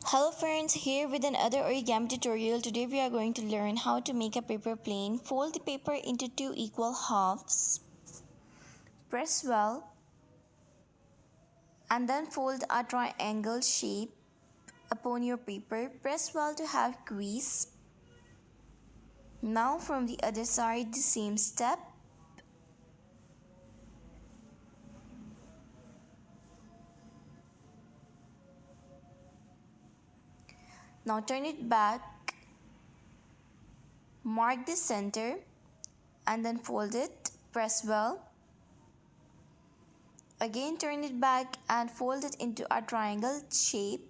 Hello friends, here with another origami tutorial. Today we are going to learn how to make a paper plane. Fold the paper into two equal halves. Press well and then fold a triangle shape upon your paper. Press well to have crease. Now from the other side the same step. Now turn it back. Mark the center and then fold it. Press well. Again turn it back and fold it into a triangle shape.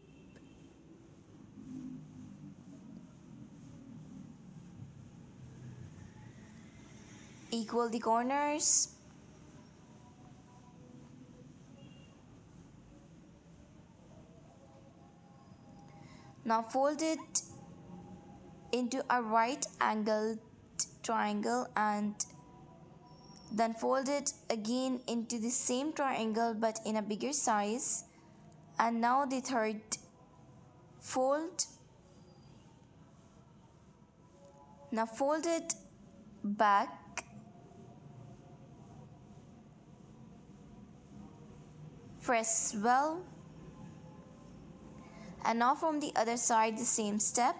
Equal the corners. Now fold it into a right angled triangle and then fold it again into the same triangle but in a bigger size. And now the third fold. Now fold it back. Press well. And now from the other side the same step.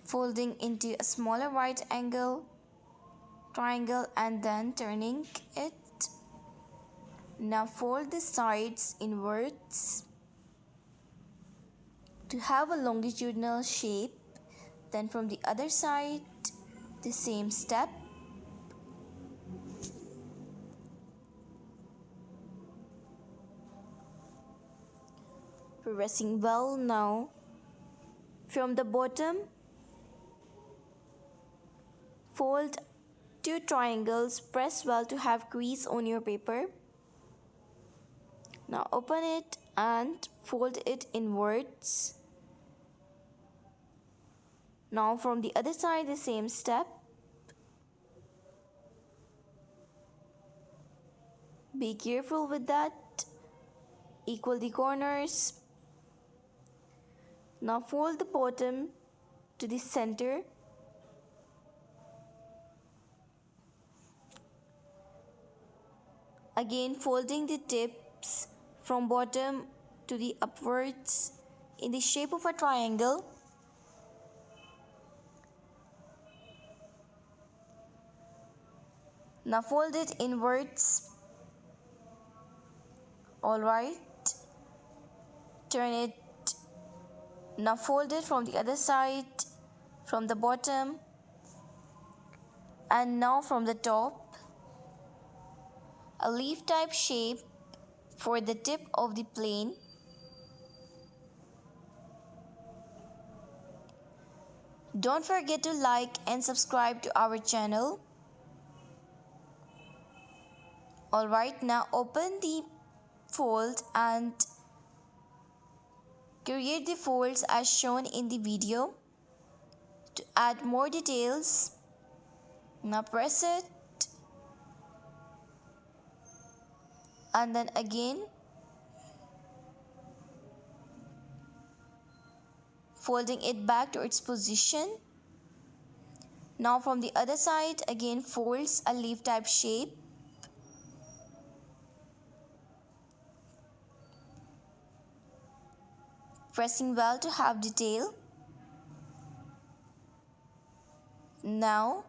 Folding into a smaller right angle triangle and then turning it. Now fold the sides inwards to have a longitudinal shape. Then from the other side the same step. Pressing well now. From the bottom, fold two triangles. Press well to have crease on your paper. Now open it and fold it inwards. Now from the other side the same step. Be careful with that. Equal the corners. Now fold the bottom to the center. Again folding the tips from bottom to the upwards in the shape of a triangle. Now fold it inwards. Alright. Turn it. Now fold it from the other side, from the bottom, and now from the top. A leaf type shape for the tip of the plane. Don't forget to like and subscribe to our channel. Alright, now open the fold and create the folds as shown in the video. To add more details, now press it and then again folding it back to its position. Now from the other side again folds a leaf type shape. Pressing well to have detail. Now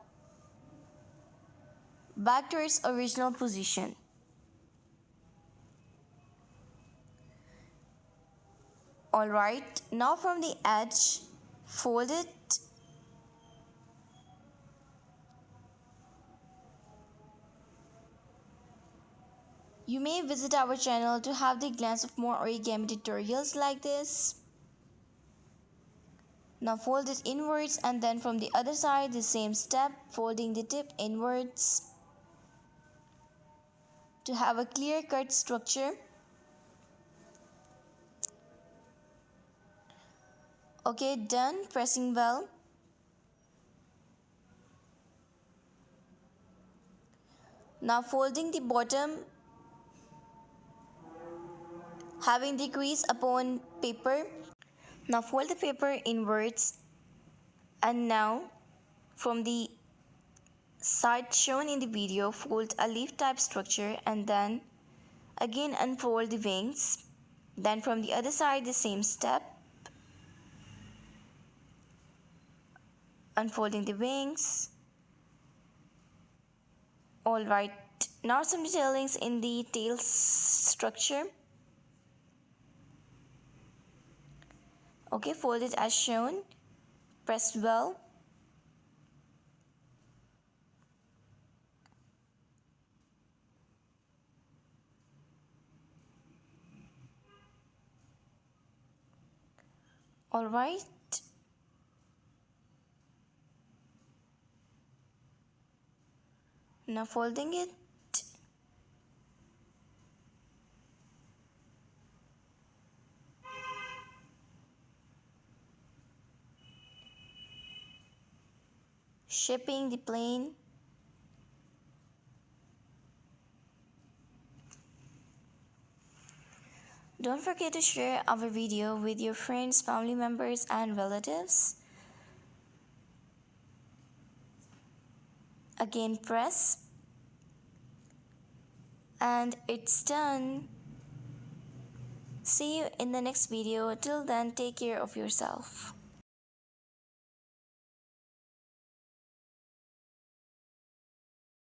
back to its original position. Alright, now from the edge fold it. You may visit our channel to have the glance of more origami tutorials like this. Now fold it inwards and then from the other side the same step, folding the tip inwards to have a clear cut structure. Okay, done. Pressing well. Now folding the bottom, having the crease upon paper. Now fold the paper inwards, and now from the side shown in the video, fold a leaf type structure and then again unfold the wings. Then from the other side, the same step, unfolding the wings. Alright, now some detailings in the tail structure. Okay, fold it as shown, press well. Alright, now folding it, shaping the plane. Don't forget to share our video with your friends, family members and relatives. Again press, and it's done. See you in the next video. Till then, take care of yourself.